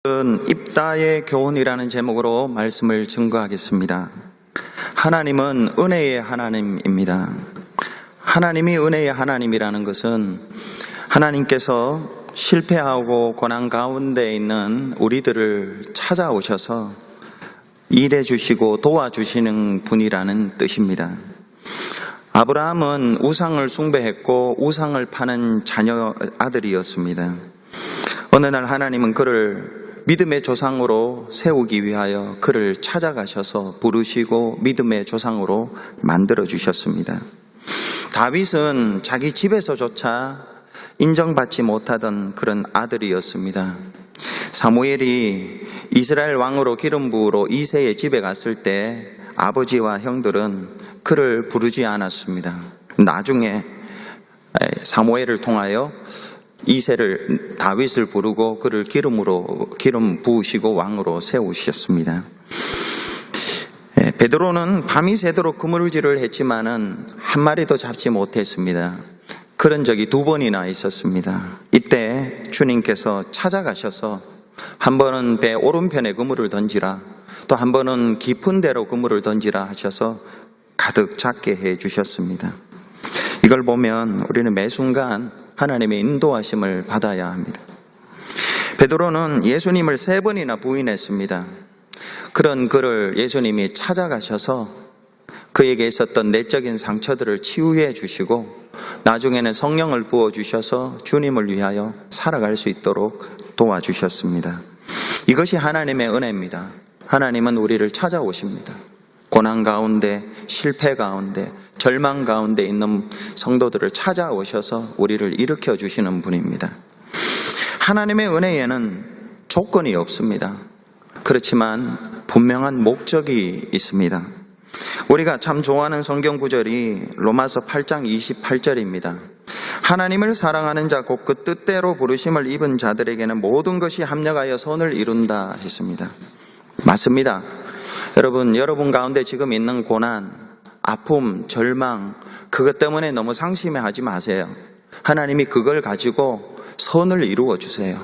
입다의 교훈이라는 제목으로 말씀을 증거하겠습니다. 하나님은 은혜의 하나님입니다. 하나님이 은혜의 하나님이라는 것은 하나님께서 실패하고 고난 가운데 있는 우리들을 찾아오셔서 일해 주시고 도와주시는 분이라는 뜻입니다. 아브라함은 우상을 숭배했고 우상을 파는 자녀 아들이었습니다. 어느 날 하나님은 그를 믿음의 조상으로 세우기 위하여 그를 찾아가셔서 부르시고 믿음의 조상으로 만들어 주셨습니다. 다윗은 자기 집에서조차 인정받지 못하던 그런 아들이었습니다. 사무엘이 이스라엘 왕으로 기름 부으러 이새의 집에 갔을 때 아버지와 형들은 그를 부르지 않았습니다. 나중에 사무엘을 통하여 이새를 다윗을 부르고 그를 기름 부으시고 왕으로 세우셨습니다. 베드로는 밤이 새도록 그물질을 했지만은 한 마리도 잡지 못했습니다. 그런 적이 2번이나 있었습니다. 이때 주님께서 찾아가셔서 한 번은 배 오른편에 그물을 던지라, 또 한 번은 깊은 데로 그물을 던지라 하셔서 가득 잡게 해 주셨습니다. 이걸 보면 우리는 매 순간 하나님의 인도하심을 받아야 합니다. 베드로는 예수님을 3번이나 부인했습니다. 그런 그를 예수님이 찾아가셔서 그에게 있었던 내적인 상처들을 치유해 주시고 나중에는 성령을 부어주셔서 주님을 위하여 살아갈 수 있도록 도와주셨습니다. 이것이 하나님의 은혜입니다. 하나님은 우리를 찾아오십니다. 고난 가운데, 실패 가운데, 절망 가운데 있는 성도들을 찾아오셔서 우리를 일으켜 주시는 분입니다. 하나님의 은혜에는 조건이 없습니다. 그렇지만 분명한 목적이 있습니다. 우리가 참 좋아하는 성경 구절이 로마서 8장 28절입니다. 하나님을 사랑하는 자 곧 그 뜻대로 부르심을 입은 자들에게는 모든 것이 합력하여 선을 이룬다 했습니다. 맞습니다. 여러분 가운데 지금 있는 고난, 아픔, 절망, 그것 때문에 너무 상심해하지 마세요. 하나님이 그걸 가지고 선을 이루어 주세요.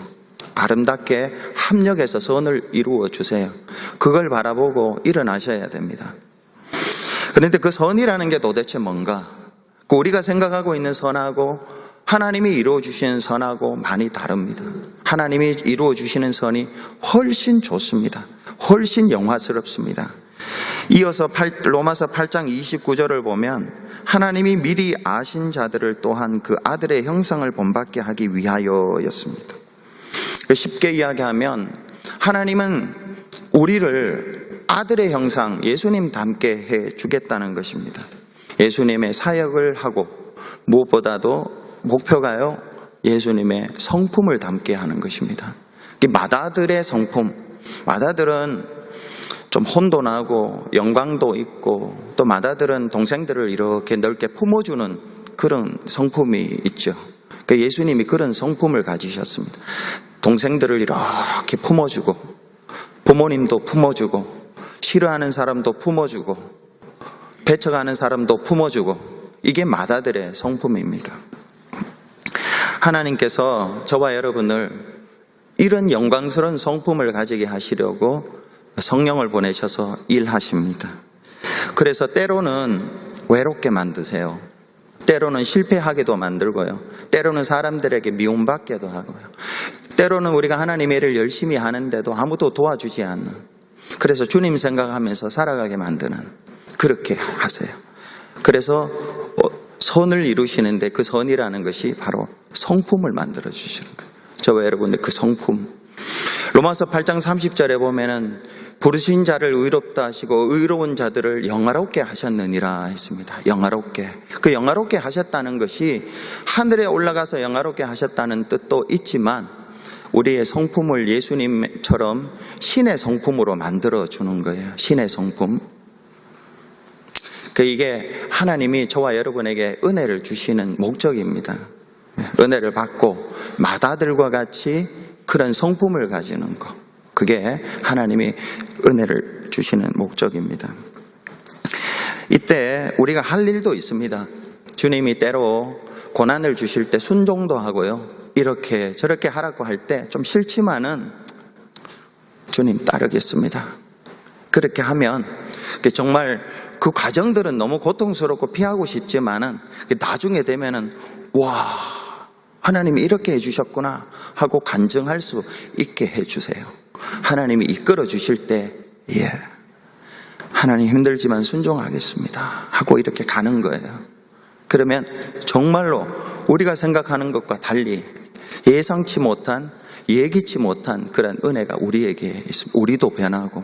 아름답게 합력해서 선을 이루어 주세요. 그걸 바라보고 일어나셔야 됩니다. 그런데 그 선이라는 게 도대체 뭔가? 우리가 생각하고 있는 선하고 하나님이 이루어 주시는 선하고 많이 다릅니다. 하나님이 이루어 주시는 선이 훨씬 좋습니다. 훨씬 영화스럽습니다. 이어서 로마서 8장 29절을 보면 하나님이 미리 아신 자들을 또한 그 아들의 형상을 본받게 하기 위하여였습니다. 쉽게 이야기하면 하나님은 우리를 아들의 형상, 예수님 닮게 해 주겠다는 것입니다. 예수님의 사역을 하고 무엇보다도 목표가요, 예수님의 성품을 닮게 하는 것입니다. 맏아들의 성품, 맏아들은 좀 혼도 나고 영광도 있고 또 맏아들은 동생들을 이렇게 넓게 품어주는 그런 성품이 있죠. 예수님이 그런 성품을 가지셨습니다. 동생들을 이렇게 품어주고 부모님도 품어주고 싫어하는 사람도 품어주고 배척하는 사람도 품어주고, 이게 맏아들의 성품입니다. 하나님께서 저와 여러분을 이런 영광스러운 성품을 가지게 하시려고 성령을 보내셔서 일하십니다. 그래서 때로는 외롭게 만드세요. 때로는 실패하게도 만들고요. 때로는 사람들에게 미움받게도 하고요. 때로는 우리가 하나님의 일을 열심히 하는데도 아무도 도와주지 않는, 그래서 주님 생각하면서 살아가게 만드는, 그렇게 하세요. 그래서 선을 이루시는데 그 선이라는 것이 바로 성품을 만들어 주시는 거예요. 저와 여러분들 그 성품. 로마서 8장 30절에 보면은 부르신 자를 의롭다 하시고 의로운 자들을 영화롭게 하셨느니라 했습니다. 영화롭게. 그 영화롭게 하셨다는 것이 하늘에 올라가서 영화롭게 하셨다는 뜻도 있지만 우리의 성품을 예수님처럼 신의 성품으로 만들어 주는 거예요. 신의 성품. 이게 하나님이 저와 여러분에게 은혜를 주시는 목적입니다. 은혜를 받고 맏아들과 같이 그런 성품을 가지는 것, 그게 하나님이 은혜를 주시는 목적입니다. 이때 우리가 할 일도 있습니다. 주님이 때로 고난을 주실 때 순종도 하고요, 이렇게 저렇게 하라고 할 때 좀 싫지만은 주님 따르겠습니다. 그렇게 하면 정말 그 과정들은 너무 고통스럽고 피하고 싶지만은 나중에 되면은 와, 하나님이 이렇게 해주셨구나 하고 간증할 수 있게 해주세요. 하나님이 이끌어 주실 때 예, 하나님 힘들지만 순종하겠습니다 하고 이렇게 가는 거예요. 그러면 정말로 우리가 생각하는 것과 달리 예상치 못한, 예기치 못한 그런 은혜가 우리에게 있습니다. 우리도 변하고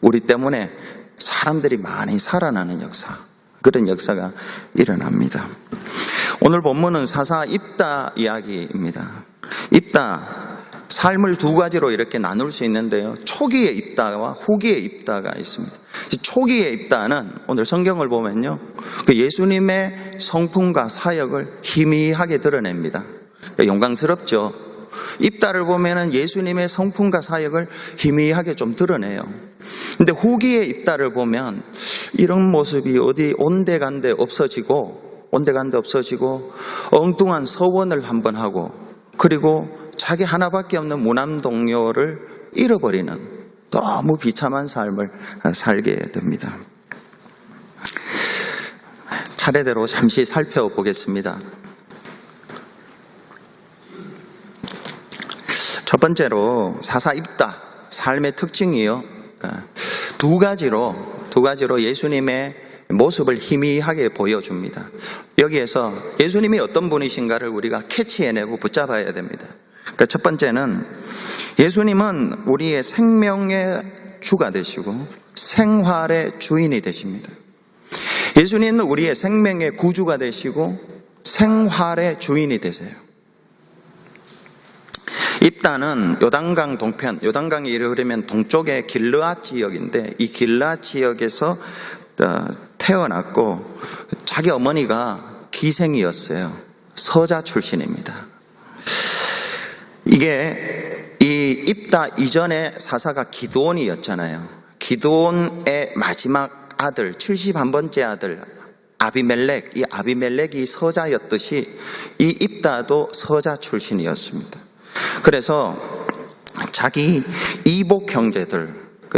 우리 때문에 사람들이 많이 살아나는 역사, 그런 역사가 일어납니다. 오늘 본문은 사사 입다 이야기입니다. 입다, 삶을 두 가지로 이렇게 나눌 수 있는데요, 초기의 입다와 후기의 입다가 있습니다. 초기의 입다는 오늘 성경을 보면요, 그 예수님의 성품과 사역을 희미하게 드러냅니다. 영광스럽죠. 입다를 보면은 예수님의 성품과 사역을 희미하게 좀 드러내요. 근데 후기의 입다를 보면 이런 모습이 어디 온데간데 없어지고 엉뚱한 서원을 한번 하고, 그리고 자기 하나밖에 없는 무남 동료를 잃어버리는 너무 비참한 삶을 살게 됩니다. 차례대로 잠시 살펴보겠습니다. 첫 번째로 사사 입다, 삶의 특징이요, 두 가지로 예수님의 모습을 희미하게 보여줍니다. 여기에서 예수님이 어떤 분이신가를 우리가 캐치해내고 붙잡아야 됩니다. 그러니까 첫 번째는 예수님은 우리의 생명의 주가 되시고 생활의 주인이 되십니다. 예수님은 우리의 생명의 구주가 되시고 생활의 주인이 되세요. 입다는 요단강 동편, 요단강이 이르면 동쪽의 길르앗 지역인데, 이 길르앗 지역에서 태어났고 자기 어머니가 기생이었어요. 서자 출신입니다. 이게 이 입다 이전에 사사가 기드온이었잖아요. 기드온의 마지막 아들, 71번째 아들 아비멜렉, 이 아비멜렉이 서자였듯이 이 입다도 서자 출신이었습니다. 그래서 자기 이복 형제들,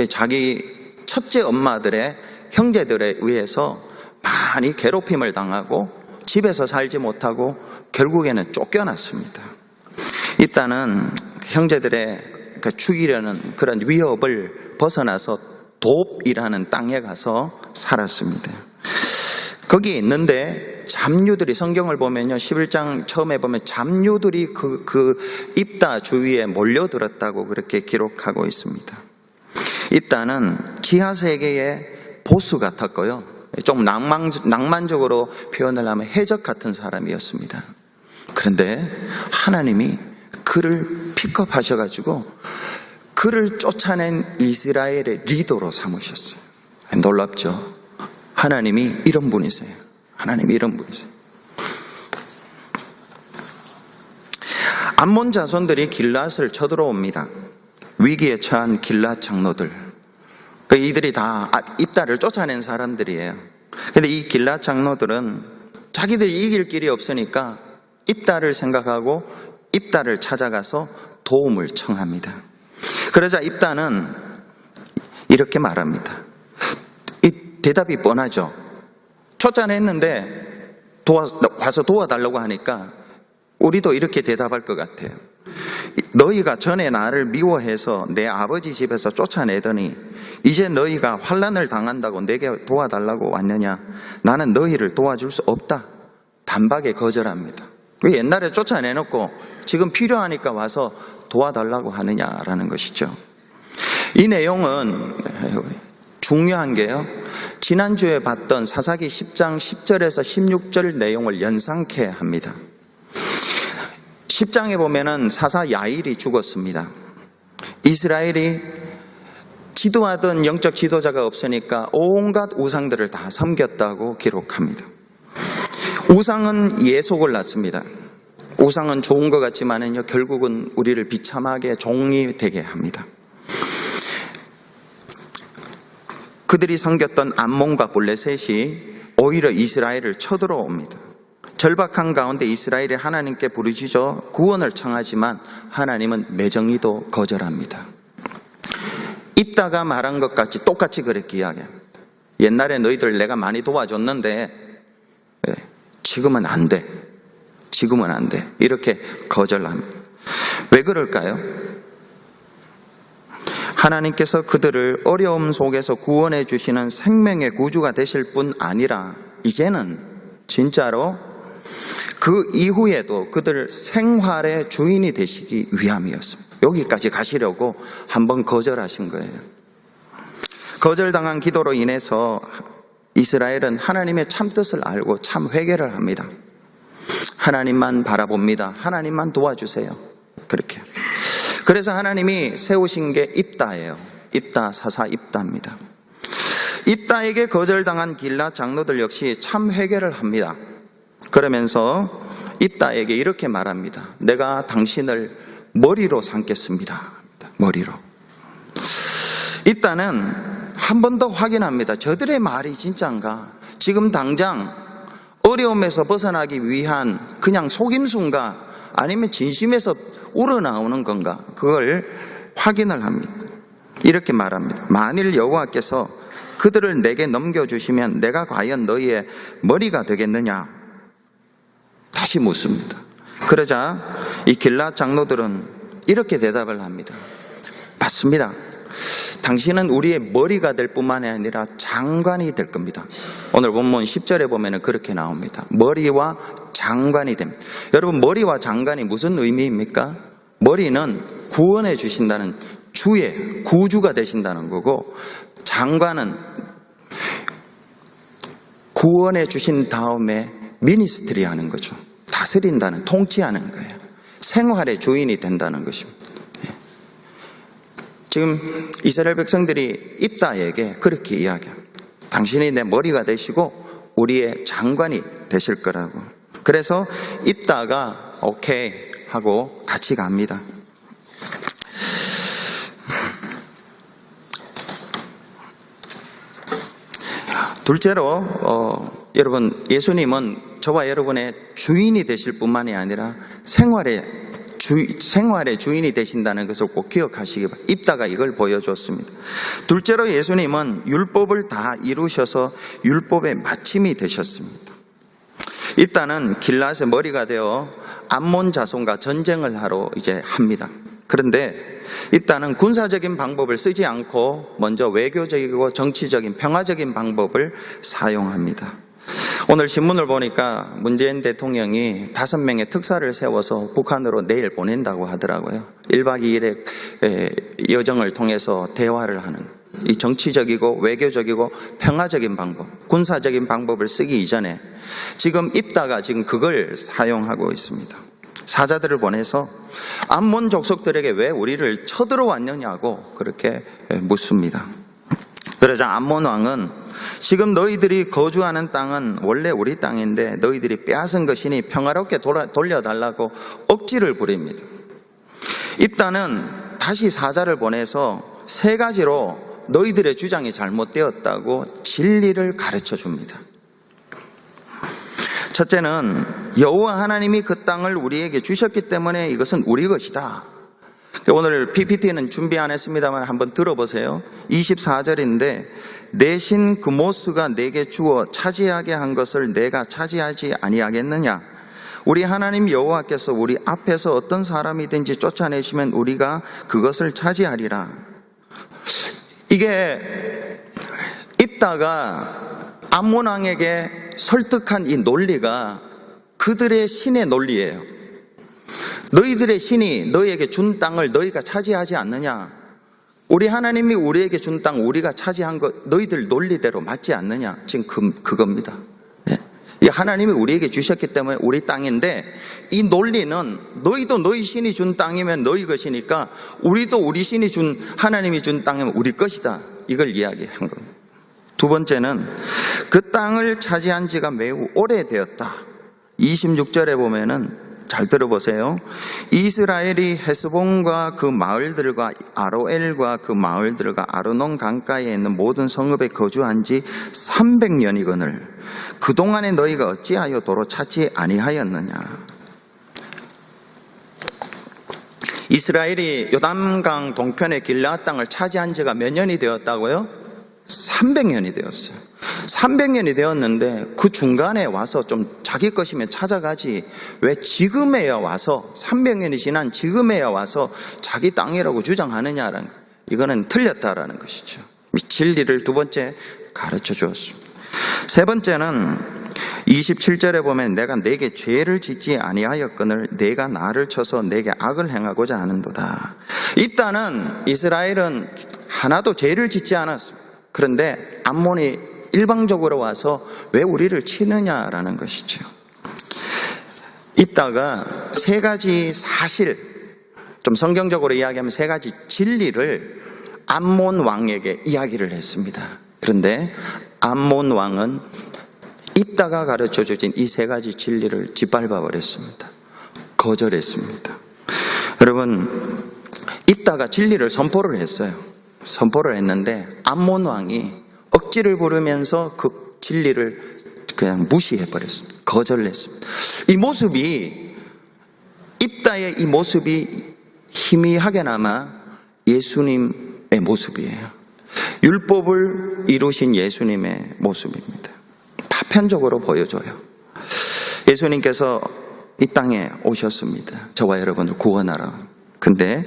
자기 첫째 엄마들의 형제들에 의해서 많이 괴롭힘을 당하고 집에서 살지 못하고 결국에는 쫓겨났습니다. 입다는 형제들의 죽이려는 그런 위협을 벗어나서 돕이라는 땅에 가서 살았습니다. 거기에 있는데 잡류들이, 성경을 보면요, 11장 처음에 보면 잡류들이 그 입다 주위에 몰려들었다고 그렇게 기록하고 있습니다. 입다는 지하세계의 보스 같았고요, 좀 낭만적으로 표현을 하면 해적 같은 사람이었습니다. 그런데 하나님이 그를 픽업하셔가지고 그를 쫓아낸 이스라엘의 리더로 삼으셨어요. 놀랍죠? 하나님이 이런 분이세요. 암몬 자손들이 길앗을 쳐들어옵니다. 위기에 처한 길앗 장로들, 이들이 다 입다를 쫓아낸 사람들이에요. 그런데 이 길앗 장로들은 자기들이 이길 길이 없으니까 입다를 생각하고 입다를 찾아가서 도움을 청합니다. 그러자 입다는 이렇게 말합니다. 이 대답이 뻔하죠. 쫓아냈는데 와서 도와달라고 하니까 우리도 이렇게 대답할 것 같아요. 너희가 전에 나를 미워해서 내 아버지 집에서 쫓아내더니 이제 너희가 환난을 당한다고 내게 도와달라고 왔느냐? 나는 너희를 도와줄 수 없다. 단박에 거절합니다. 왜 옛날에 쫓아내놓고 지금 필요하니까 와서 도와달라고 하느냐라는 것이죠. 이 내용은 중요한 게요, 지난주에 봤던 사사기 10장 10절에서 16절 내용을 연상케 합니다. 10장에 보면은 사사 야일이 죽었습니다. 이스라엘이 지도하던 영적 지도자가 없으니까 온갖 우상들을 다 섬겼다고 기록합니다. 우상은 예속을 낳습니다. 우상은 좋은 것 같지만은요, 결국은 우리를 비참하게 종이 되게 합니다. 그들이 섬겼던 암몬과 블레셋이 오히려 이스라엘을 쳐들어옵니다. 절박한 가운데 이스라엘이 하나님께 부르짖어 구원을 청하지만 하나님은 매정히도 거절합니다. 입다가 말한 것 같이 똑같이 그렇게 이야기합니다. 옛날에 너희들 내가 많이 도와줬는데 지금은 안 돼. 지금은 안 돼. 이렇게 거절합니다. 왜 그럴까요? 하나님께서 그들을 어려움 속에서 구원해 주시는 생명의 구주가 되실 뿐 아니라 이제는 진짜로 그 이후에도 그들 생활의 주인이 되시기 위함이었습니다. 여기까지 가시려고 한번 거절하신 거예요. 거절당한 기도로 인해서 이스라엘은 하나님의 참뜻을 알고 참 회개를 합니다. 하나님만 바라봅니다. 하나님만 도와주세요. 그렇게. 그래서 하나님이 세우신 게 입다예요. 입다, 사사 입다입니다. 입다에게 거절당한 길앗 장로들 역시 참 회개를 합니다. 그러면서 입다에게 이렇게 말합니다. 내가 당신을 머리로 삼겠습니다. 머리로. 입다는 한 번 더 확인합니다. 저들의 말이 진짜인가? 지금 당장 어려움에서 벗어나기 위한 그냥 속임수인가? 아니면 진심에서 우러나오는 건가? 그걸 확인을 합니다. 이렇게 말합니다. 만일 여호와께서 그들을 내게 넘겨주시면 내가 과연 너희의 머리가 되겠느냐? 다시 묻습니다. 그러자 이 길앗 장로들은 이렇게 대답을 합니다. 맞습니다. 당신은 우리의 머리가 될 뿐만 아니라 장관이 될 겁니다. 오늘 본문 10절에 보면 그렇게 나옵니다. 머리와 장관이 됩니다. 여러분, 머리와 장관이 무슨 의미입니까? 머리는 구원해 주신다는 주의 구주가 되신다는 거고, 장관은 구원해 주신 다음에 미니스트리 하는 거죠. 다스린다는, 통치하는 거예요. 생활의 주인이 된다는 것입니다. 지금 이스라엘 백성들이 입다에게 그렇게 이야기합니다. 당신이 내 머리가 되시고 우리의 장관이 되실 거라고. 그래서 입다가 오케이 하고 같이 갑니다. 둘째로 여러분, 예수님은 저와 여러분의 주인이 되실 뿐만이 아니라 생활의 주인이 되신다는 것을 꼭 기억하시기 바랍니다. 입다가 이걸 보여줬습니다. 둘째로 예수님은 율법을 다 이루셔서 율법의 마침이 되셨습니다. 입다는 길앗의 머리가 되어 암몬 자손과 전쟁을 하러 이제 합니다. 그런데 입다는 군사적인 방법을 쓰지 않고 먼저 외교적이고 정치적인 평화적인 방법을 사용합니다. 오늘 신문을 보니까 문재인 대통령이 5명의 특사를 세워서 북한으로 내일 보낸다고 하더라고요. 1박 2일의 여정을 통해서 대화를 하는 이 정치적이고 외교적이고 평화적인 방법, 군사적인 방법을 쓰기 이전에 지금 입다가 지금 그걸 사용하고 있습니다. 사자들을 보내서 암몬 족속들에게 왜 우리를 쳐들어왔느냐고 그렇게 묻습니다. 그러자 암몬 왕은 지금 너희들이 거주하는 땅은 원래 우리 땅인데 너희들이 빼앗은 것이니 평화롭게 돌려달라고 억지를 부립니다. 입다는 다시 사자를 보내서 3가지로 너희들의 주장이 잘못되었다고 진리를 가르쳐 줍니다. 첫째는 여호와 하나님이 그 땅을 우리에게 주셨기 때문에 이것은 우리 것이다. 오늘 PPT는 준비 안 했습니다만 한번 들어보세요. 24절인데 내신 그 모스가 내게 주어 차지하게 한 것을 내가 차지하지 아니하겠느냐? 우리 하나님 여호와께서 우리 앞에서 어떤 사람이든지 쫓아내시면 우리가 그것을 차지하리라. 이게 입다가 암몬 왕에게 설득한 이 논리가 그들의 신의 논리예요. 너희들의 신이 너희에게 준 땅을 너희가 차지하지 않느냐? 우리 하나님이 우리에게 준 땅 우리가 차지한 것 너희들 논리대로 맞지 않느냐? 지금 그겁니다. 예. 하나님이 우리에게 주셨기 때문에 우리 땅인데 이 논리는 너희도 너희 신이 준 땅이면 너희 것이니까 우리도 우리 신이 준 하나님이 준 땅이면 우리 것이다. 이걸 이야기한 겁니다. 두 번째는 그 땅을 차지한 지가 매우 오래되었다. 26절에 보면은 잘 들어보세요. 이스라엘이 헤스본과 그 마을들과 아로엘과 그 마을들과 아르논 강가에 있는 모든 성읍에 거주한 지 300년이거늘 그동안에 너희가 어찌하여 도로 찾지 아니하였느냐. 이 이스라엘이 요단강 동편의 길르앗 땅을 차지한 지가 몇 년이 되었다고요? 300년이 되었어요. 300년이 되었는데 그 중간에 와서 좀 자기 것이면 찾아가지, 왜 지금에야 와서, 300년이 지난 지금에야 와서 자기 땅이라고 주장하느냐라는, 이거는 틀렸다라는 것이죠. 진리를 두 번째 가르쳐 주었습니다. 세 번째는 27절에 보면 내가 내게 죄를 짓지 아니하였거늘 내가 나를 쳐서 내게 악을 행하고자 하는도다. 일단은 이스라엘은 하나도 죄를 짓지 않았습니다. 그런데 암몬이 일방적으로 와서 왜 우리를 치느냐라는 것이죠. 입다가 세 가지 사실, 좀 성경적으로 이야기하면 세 가지 진리를 암몬 왕에게 이야기를 했습니다. 그런데 암몬 왕은 입다가 가르쳐 주신 이 세 가지 진리를 짓밟아 버렸습니다. 거절했습니다. 여러분, 입다가 진리를 선포를 했어요. 선포를 했는데 암몬 왕이 억지를 부르면서 그 진리를 그냥 무시해 버렸습니다. 거절했습니다. 이 모습이, 입다의 이 모습이 희미하게나마 예수님의 모습이에요. 율법을 이루신 예수님의 모습입니다. 파편적으로 보여줘요. 예수님께서 이 땅에 오셨습니다. 저와 여러분을 구원하러. 근데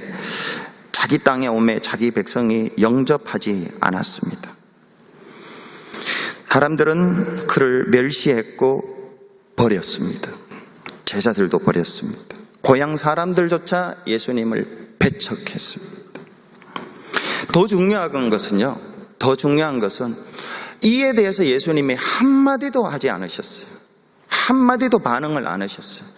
자기 땅에 오매 자기 백성이 영접하지 않았습니다. 사람들은 그를 멸시했고 버렸습니다. 제자들도 버렸습니다. 고향 사람들조차 예수님을 배척했습니다. 더 중요한 것은 이에 대해서 예수님이 한마디도 하지 않으셨어요. 한마디도 반응을 안 하셨어요.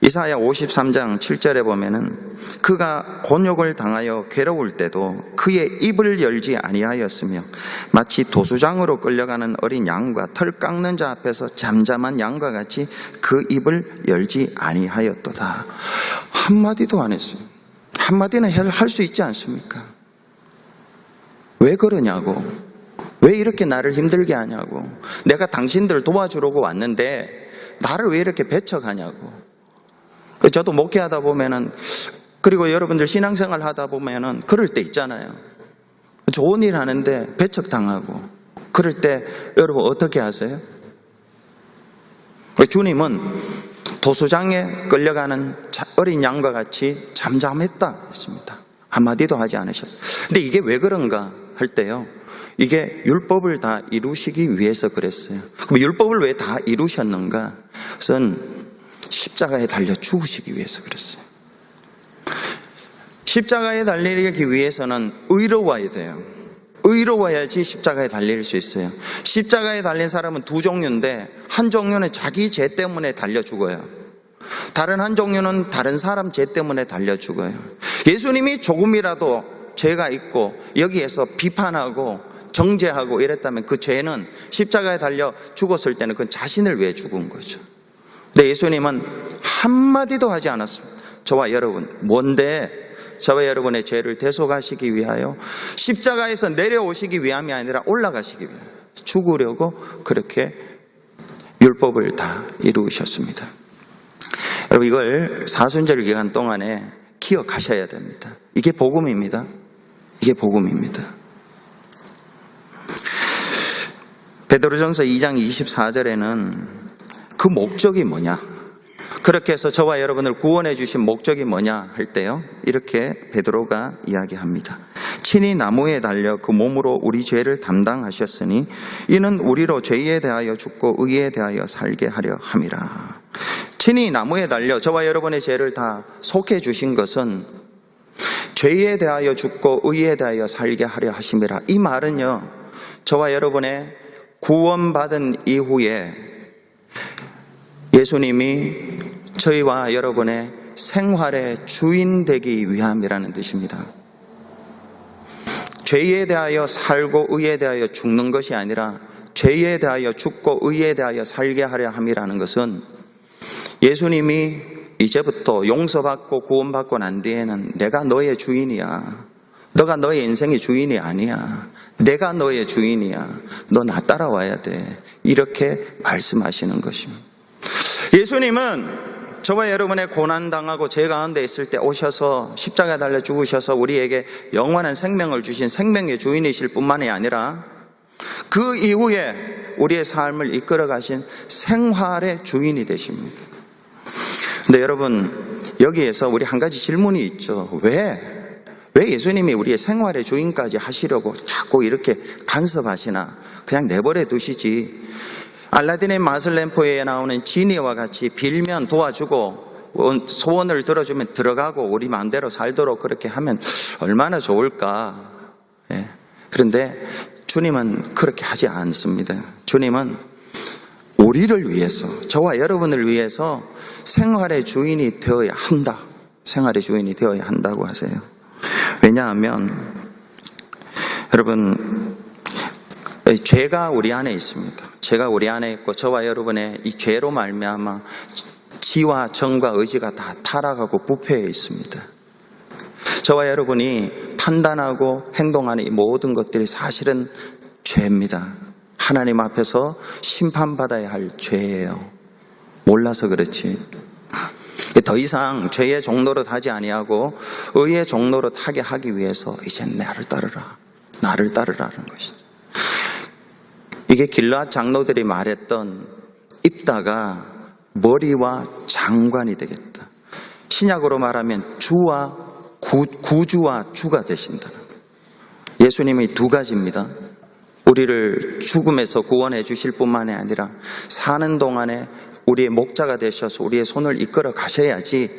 이사야 53장 7절에 보면은 그가 곤욕을 당하여 괴로울 때도 그의 입을 열지 아니하였으며 마치 도수장으로 끌려가는 어린 양과 털 깎는 자 앞에서 잠잠한 양과 같이 그 입을 열지 아니하였도다. 한마디도 안 했어요. 한마디는 할 수 있지 않습니까? 왜 그러냐고, 왜 이렇게 나를 힘들게 하냐고, 내가 당신들 도와주려고 왔는데 나를 왜 이렇게 배척하냐고. 저도 목회하다 보면은, 그리고 여러분들 신앙생활 하다 보면은 그럴 때 있잖아요. 좋은 일 하는데 배척당하고, 그럴 때 여러분 어떻게 하세요? 주님은 도수장에 끌려가는 어린 양과 같이 잠잠했다 했습니다. 한마디도 하지 않으셨어요. 근데 이게 왜 그런가 할 때요, 이게 율법을 다 이루시기 위해서 그랬어요. 그럼 율법을 왜 다 이루셨는가? 그것은 십자가에 달려 죽으시기 위해서 그랬어요. 십자가에 달리기 위해서는 의로워야 돼요. 의로워야지 십자가에 달릴 수 있어요. 십자가에 달린 사람은 두 종류인데, 한 종류는 자기 죄 때문에 달려 죽어요. 다른 한 종류는 다른 사람 죄 때문에 달려 죽어요. 예수님이 조금이라도 죄가 있고 여기에서 비판하고 정죄하고 이랬다면 그 죄는 십자가에 달려 죽었을 때는 그 자신을 위해 죽은 거죠. 근데 예수님은 한마디도 하지 않았습니다. 저와 여러분, 뭔데? 저와 여러분의 죄를 대속하시기 위하여 십자가에서 내려오시기 위함이 아니라 올라가시기 위하여 죽으려고 그렇게 율법을 다 이루셨습니다. 여러분, 이걸 사순절 기간 동안에 기억하셔야 됩니다. 이게 복음입니다. 이게 복음입니다. 베드로전서 2장 24절에는 그 목적이 뭐냐, 그렇게 해서 저와 여러분을 구원해 주신 목적이 뭐냐 할 때요, 이렇게 베드로가 이야기합니다. 친히 나무에 달려 그 몸으로 우리 죄를 담당하셨으니 이는 우리로 죄에 대하여 죽고 의에 대하여 살게 하려 함이라. 친히 나무에 달려 저와 여러분의 죄를 다 속해 주신 것은 죄에 대하여 죽고 의에 대하여 살게 하려 하심이라. 이 말은요, 저와 여러분의 구원받은 이후에 예수님이 저희와 여러분의 생활의 주인 되기 위함이라는 뜻입니다. 죄에 대하여 살고 의에 대하여 죽는 것이 아니라 죄에 대하여 죽고 의에 대하여 살게 하려 함이라는 것은, 예수님이 이제부터 용서받고 구원받고 난 뒤에는 내가 너의 주인이야, 너가 너의 인생의 주인이 아니야, 내가 너의 주인이야, 너 나 따라와야 돼, 이렇게 말씀하시는 것입니다. 예수님은 저와 여러분의 고난당하고 죄 가운데 있을 때 오셔서 십자가에 달려 죽으셔서 우리에게 영원한 생명을 주신 생명의 주인이실 뿐만이 아니라 그 이후에 우리의 삶을 이끌어 가신 생활의 주인이 되십니다. 근데 여러분, 여기에서 우리 한 가지 질문이 있죠. 왜 예수님이 우리의 생활의 주인까지 하시려고 자꾸 이렇게 간섭하시나? 그냥 내버려 두시지. 알라딘의 마술램프에 나오는 지니와 같이 빌면 도와주고 소원을 들어주면 들어가고 우리 마음대로 살도록 그렇게 하면 얼마나 좋을까. 그런데 주님은 그렇게 하지 않습니다. 주님은 우리를 위해서, 저와 여러분을 위해서 생활의 주인이 되어야 한다. 생활의 주인이 되어야 한다고 하세요. 왜냐하면 여러분, 죄가 우리 안에 있습니다. 죄가 우리 안에 있고 저와 여러분의 이 죄로 말미암아 지와 정과 의지가 다 타락하고 부패해 있습니다. 저와 여러분이 판단하고 행동하는 이 모든 것들이 사실은 죄입니다. 하나님 앞에서 심판받아야 할 죄예요. 몰라서 그렇지. 더 이상 죄의 종로로 타지 아니하고 의의 종로로 타게 하기 위해서 이제 나를 따르라는 것이죠. 이게 길르앗 장로들이 말했던 입다가 머리와 장관이 되겠다. 신약으로 말하면 주와 구주와 주가 되신다는 거예요. 예수님이 두 가지입니다. 우리를 죽음에서 구원해 주실 뿐만이 아니라 사는 동안에 우리의 목자가 되셔서 우리의 손을 이끌어 가셔야지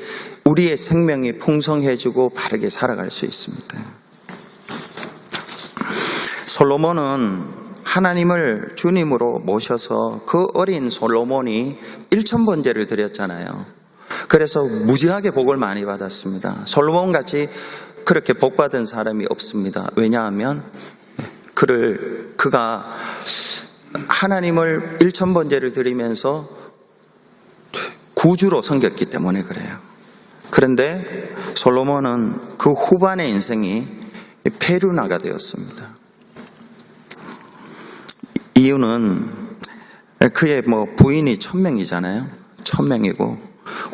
우리의 생명이 풍성해지고 바르게 살아갈 수 있습니다. 솔로몬은 하나님을 주님으로 모셔서 그 어린 솔로몬이 1000번제를 드렸잖아요. 그래서 무지하게 복을 많이 받았습니다. 솔로몬같이 그렇게 복받은 사람이 없습니다. 왜냐하면 그가 하나님을 1000번제를 드리면서 구주로 섬겼기 때문에 그래요. 그런데 솔로몬은 그 후반의 인생이 페루나가 되었습니다. 이유는 그의 부인이 1000명이잖아요. 1000명이고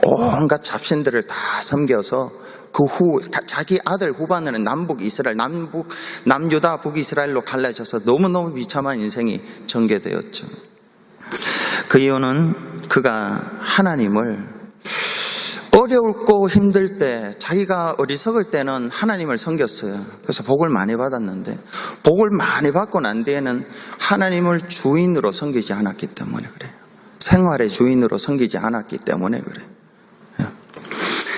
온갖 잡신들을 다 섬겨서 그 후 자기 아들 후반에는 남북 이스라엘, 남유다 북이스라엘로 갈라져서 너무너무 비참한 인생이 전개되었죠. 그 이유는 그가 하나님을 어렵고 힘들 때, 자기가 어리석을 때는 하나님을 섬겼어요. 그래서 복을 많이 받았는데 복을 많이 받고 난 뒤에는 하나님을 주인으로 섬기지 않았기 때문에 그래요. 생활의 주인으로 섬기지 않았기 때문에 그래요.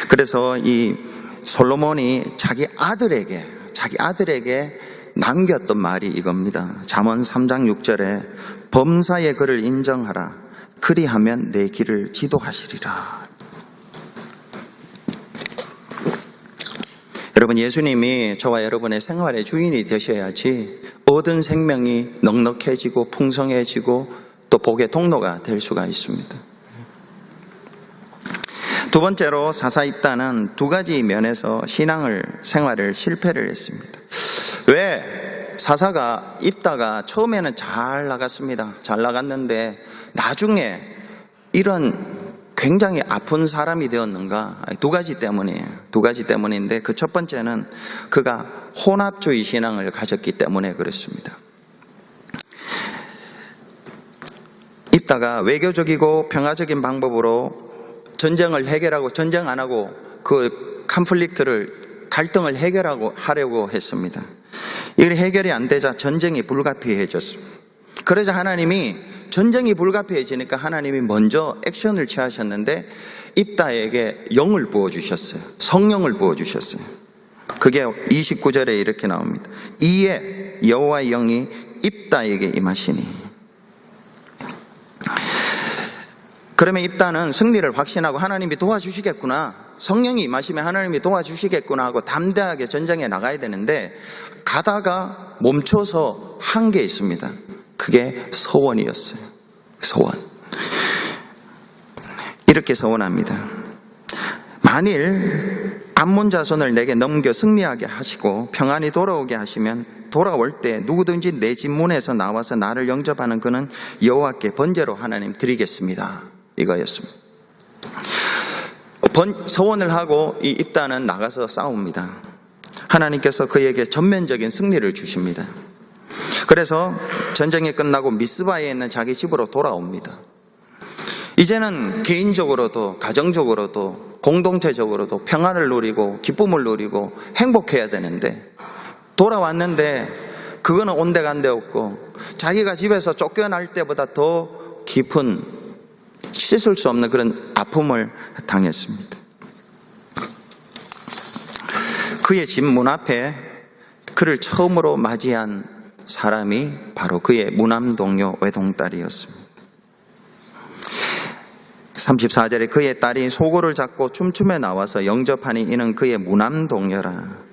그래서 이 솔로몬이 자기 아들에게 남겼던 말이 이겁니다. 잠언 3장 6절에 범사의 그를 인정하라. 그리하면 내 길을 지도하시리라. 여러분, 예수님이 저와 여러분의 생활의 주인이 되셔야지 얻은 생명이 넉넉해지고 풍성해지고 또 복의 통로가 될 수가 있습니다. 두 번째로 사사입다는 두 가지 면에서 생활을 실패를 했습니다. 왜? 사사가 입다가 처음에는 잘 나갔습니다. 잘 나갔는데 나중에 이런 굉장히 아픈 사람이 되었는가? 두 가지 때문이에요. 두 가지 때문인데 그 첫 번째는 그가 혼합주의 신앙을 가졌기 때문에 그렇습니다. 입다가 외교적이고 평화적인 방법으로 전쟁을 해결하고 전쟁 안 하고 그 갈등을 하려고 했습니다. 이게 해결이 안 되자 전쟁이 불가피해졌습니다. 그러자 하나님이 전쟁이 불가피해지니까 하나님이 먼저 액션을 취하셨는데 입다에게 영을 부어주셨어요. 성령을 부어주셨어요. 그게 29절에 이렇게 나옵니다. 이에 여호와의 영이 입다에게 임하시니. 그러면 입다는 승리를 확신하고 하나님이 도와주시겠구나, 성령이 임하시면 하나님이 도와주시겠구나 하고 담대하게 전쟁에 나가야 되는데 가다가 멈춰서 한 게 있습니다. 그게 서원이었어요. 서원. 이렇게 서원합니다. 만일 암몬 자손을 내게 넘겨 승리하게 하시고 평안히 돌아오게 하시면 돌아올 때 누구든지 내 집 문에서 나와서 나를 영접하는 그는 여호와께 번제로 하나님 드리겠습니다. 이거였습니다. 서원을 하고 이 입다는 나가서 싸웁니다. 하나님께서 그에게 전면적인 승리를 주십니다. 그래서 전쟁이 끝나고 미스바에 있는 자기 집으로 돌아옵니다. 이제는 개인적으로도 가정적으로도 공동체적으로도 평안을 누리고 기쁨을 누리고 행복해야 되는데, 돌아왔는데 그거는 온데간데 없고 자기가 집에서 쫓겨날 때보다 더 깊은 씻을 수 없는 그런 아픔을 당했습니다. 그의 집 문 앞에 그를 처음으로 맞이한 사람이 바로 그의 무남 동료 외동딸이었습니다. 34절에 그의 딸이 소고를 잡고 춤춤에 나와서 영접하니 이는 그의 무남 동료라.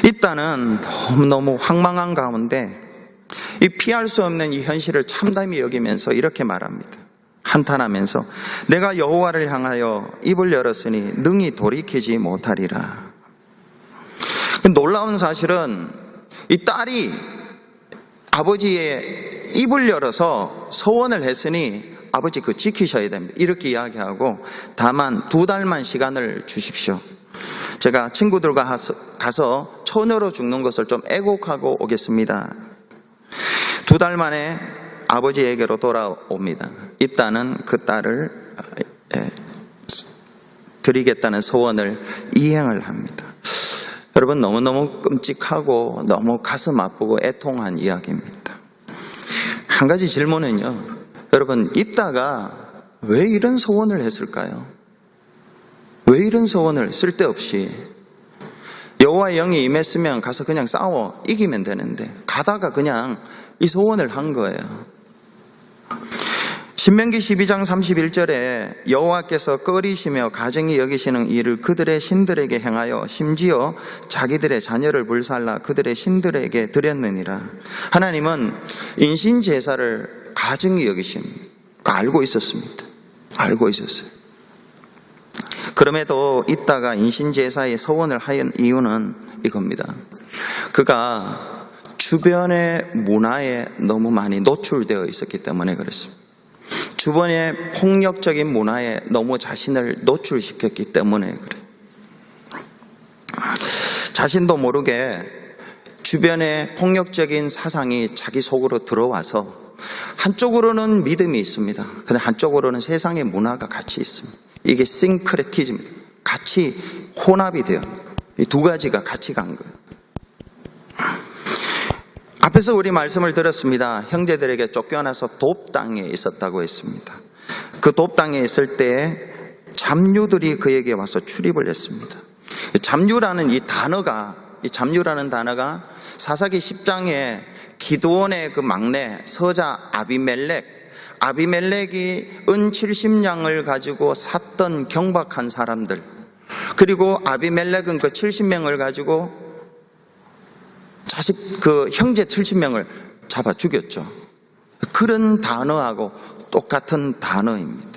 입다는 너무너무 황망한 가운데 이 피할 수 없는 이 현실을 참담히 여기면서 이렇게 말합니다. 한탄하면서 내가 여호와를 향하여 입을 열었으니 능히 돌이키지 못하리라. 놀라운 사실은 이 딸이 아버지의 입을 열어서 서원을 했으니 아버지 그거 지키셔야 됩니다, 이렇게 이야기하고, 다만 2달만 시간을 주십시오. 제가 친구들과 가서 처녀로 죽는 것을 좀 애곡하고 오겠습니다. 2달 만에 아버지에게로 돌아옵니다. 입다는 그 딸을 드리겠다는 소원을 이행을 합니다. 여러분, 너무너무 끔찍하고 너무 가슴 아프고 애통한 이야기입니다. 한 가지 질문은요, 여러분, 입다가 왜 이런 소원을 했을까요? 왜 이런 소원을 쓸데없이, 여호와의 영이 임했으면 가서 그냥 싸워 이기면 되는데 가다가 그냥 이 소원을 한 거예요. 신명기 12장 31절에 여호와께서 꺼리시며 가증히 여기시는 일을 그들의 신들에게 행하여 심지어 자기들의 자녀를 불살라 그들의 신들에게 드렸느니라. 하나님은 인신 제사를 가증히 여기십니다. 알고 있었습니다. 알고 있었어요. 그럼에도 입다가 인신제사의 서원을 한 이유는 이겁니다. 그가 주변의 문화에 너무 많이 노출되어 있었기 때문에 그렇습니다. 주변의 폭력적인 문화에 너무 자신을 노출시켰기 때문에 그래요. 자신도 모르게 주변의 폭력적인 사상이 자기 속으로 들어와서 한쪽으로는 믿음이 있습니다. 근데 한쪽으로는 세상의 문화가 같이 있습니다. 이게 싱크레티즘입니다. 같이 혼합이 돼요. 이 두 가지가 같이 간 거예요. 앞에서 우리 말씀을 들었습니다. 형제들에게 쫓겨나서 돕 땅에 있었다고 했습니다. 그 돕 땅에 있을 때 잡류들이 그에게 와서 출입을 했습니다. 잡류라는 이 잡류라는 단어가 사사기 10장에 기드온의 그 막내 서자 아비멜렉이 은 70냥을 가지고 샀던 경박한 사람들, 그리고 아비멜렉은 그 70명을 가지고 그 형제 70명을 잡아 죽였죠. 그런 단어하고 똑같은 단어입니다.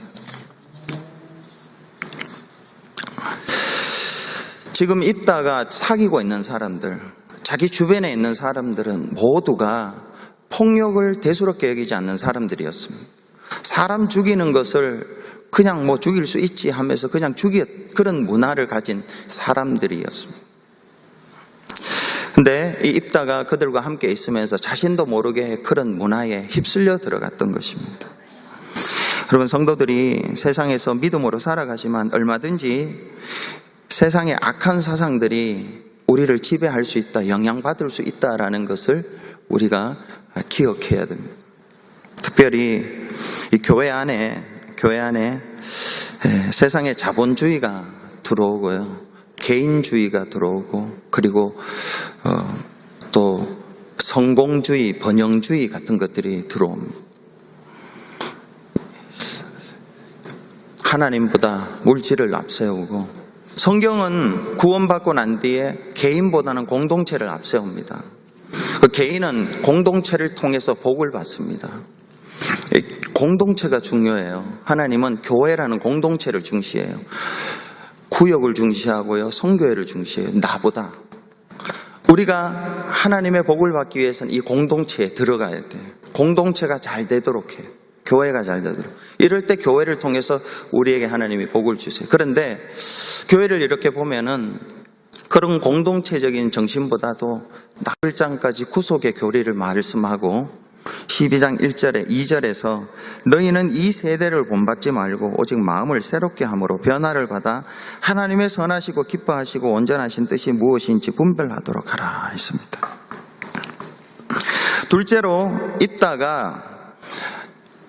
지금 입다가 사귀고 있는 사람들, 자기 주변에 있는 사람들은 모두가 폭력을 대수롭게 여기지 않는 사람들이었습니다. 사람 죽이는 것을 그냥 죽일 수 있지 하면서 그냥 그런 문화를 가진 사람들이었습니다. 근데 이 입다가 그들과 함께 있으면서 자신도 모르게 그런 문화에 휩쓸려 들어갔던 것입니다. 여러분, 성도들이 세상에서 믿음으로 살아가지만 얼마든지 세상의 악한 사상들이 우리를 지배할 수 있다, 영향받을 수 있다라는 것을 우리가 기억해야 됩니다. 특별히 이 교회 안에 세상의 자본주의가 들어오고요, 개인주의가 들어오고, 그리고 또 성공주의, 번영주의 같은 것들이 들어옵니다. 하나님보다 물질을 앞세우고, 성경은 구원받고 난 뒤에 개인보다는 공동체를 앞세웁니다. 그 개인은 공동체를 통해서 복을 받습니다. 공동체가 중요해요. 하나님은 교회라는 공동체를 중시해요. 구역을 중시하고요, 성교회를 중시해요. 나보다. 우리가 하나님의 복을 받기 위해서는 이 공동체에 들어가야 돼요. 공동체가 잘 되도록 해요. 교회가 잘 되도록. 이럴 때 교회를 통해서 우리에게 하나님이 복을 주세요. 그런데 교회를 이렇게 보면은 그런 공동체적인 정신보다도 나흘장까지 구속의 교리를 말씀하고 12장 1절에 2절에서 너희는 이 세대를 본받지 말고 오직 마음을 새롭게 함으로 변화를 받아 하나님의 선하시고 기뻐하시고 온전하신 뜻이 무엇인지 분별하도록 하라 했습니다. 둘째로 입다가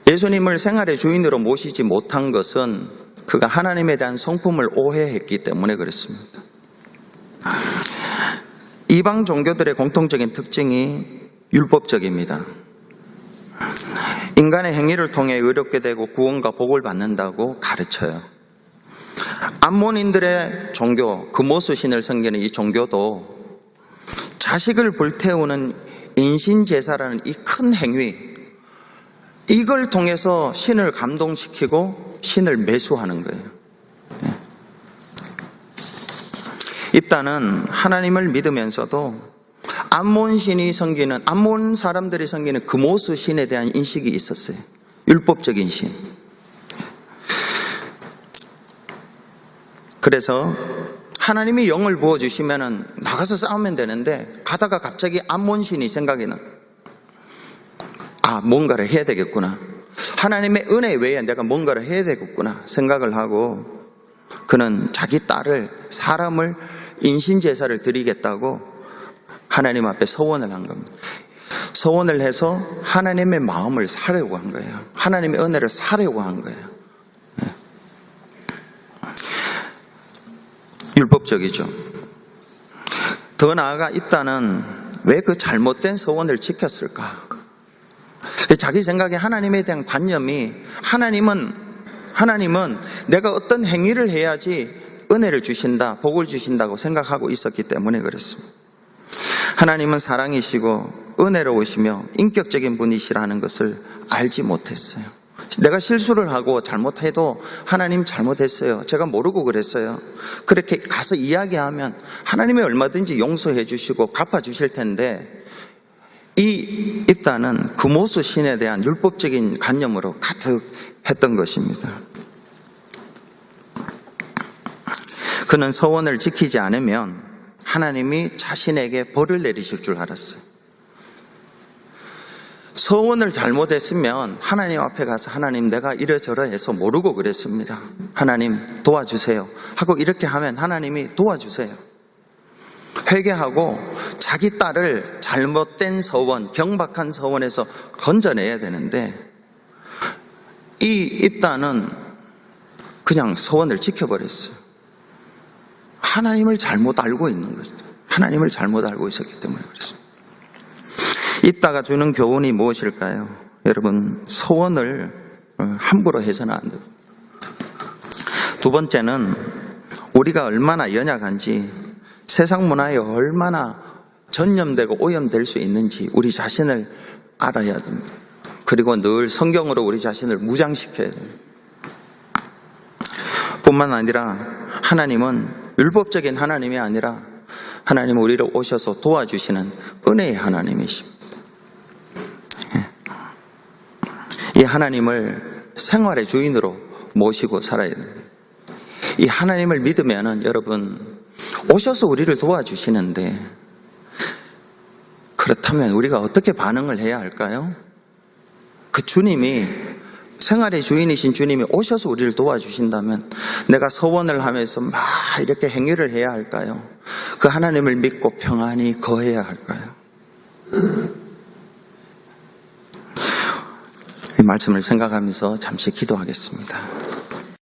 예수님을 생활의 주인으로 모시지 못한 것은 그가 하나님에 대한 성품을 오해했기 때문에 그렇습니다. 이방 종교들의 공통적인 특징이 율법적입니다. 인간의 행위를 통해 의롭게 되고 구원과 복을 받는다고 가르쳐요. 암몬인들의 종교, 금오스 신을 섬기는 이 종교도 자식을 불태우는 인신제사라는 이 큰 행위, 이걸 통해서 신을 감동시키고 신을 매수하는 거예요. 입다는 하나님을 믿으면서도 암몬 사람들이 섬기는 금오스 신에 대한 인식이 있었어요. 율법적인 신. 그래서 하나님이 영을 부어주시면 나가서 싸우면 되는데 가다가 갑자기 암몬 신이 생각이 나. 뭔가를 해야 되겠구나. 하나님의 은혜 외에 내가 뭔가를 해야 되겠구나 생각을 하고 그는 자기 딸을, 사람을 인신제사를 드리겠다고 하나님 앞에 서원을 한 겁니다. 서원을 해서 하나님의 마음을 사려고 한 거예요. 하나님의 은혜를 사려고 한 거예요. 율법적이죠. 더 나아가 입다는 왜 그 잘못된 서원을 지켰을까? 자기 생각에 하나님에 대한 관념이 하나님은 내가 어떤 행위를 해야지 은혜를 주신다, 복을 주신다고 생각하고 있었기 때문에 그렇습니다. 하나님은 사랑이시고 은혜로우시며 인격적인 분이시라는 것을 알지 못했어요. 내가 실수를 하고 잘못해도 하나님 잘못했어요. 제가 모르고 그랬어요. 그렇게 가서 이야기하면 하나님이 얼마든지 용서해 주시고 갚아 주실 텐데 이 입다는 금오스 신에 대한 율법적인 관념으로 가득했던 것입니다. 그는 서원을 지키지 않으면 하나님이 자신에게 벌을 내리실 줄 알았어요. 서원을 잘못했으면 하나님 앞에 가서 하나님 내가 이러저러해서 모르고 그랬습니다. 하나님 도와주세요 하고 이렇게 하면 하나님이 도와주세요. 회개하고 자기 딸을 잘못된 서원, 경박한 서원에서 건져내야 되는데 이 입다는 그냥 서원을 지켜버렸어요. 하나님을 잘못 알고 있는 거죠. 하나님을 잘못 알고 있었기 때문에 그렇습니다. 입다가 주는 교훈이 무엇일까요? 여러분, 서원을 함부로 해서는 안 돼요. 두 번째는 우리가 얼마나 연약한지, 세상 문화에 얼마나 전염되고 오염될 수 있는지 우리 자신을 알아야 됩니다. 그리고 늘 성경으로 우리 자신을 무장시켜야 됩니다. 뿐만 아니라 하나님은 율법적인 하나님이 아니라 하나님은 우리를 오셔서 도와주시는 은혜의 하나님이십니다. 이 하나님을 생활의 주인으로 모시고 살아야 됩니다. 이 하나님을 믿으면은 여러분 오셔서 우리를 도와주시는데 그렇다면 우리가 어떻게 반응을 해야 할까요? 그 주님이 생활의 주인이신 주님이 오셔서 우리를 도와주신다면 내가 서원을 하면서 막 이렇게 행위를 해야 할까요? 그 하나님을 믿고 평안히 거해야 할까요? 이 말씀을 생각하면서 잠시 기도하겠습니다.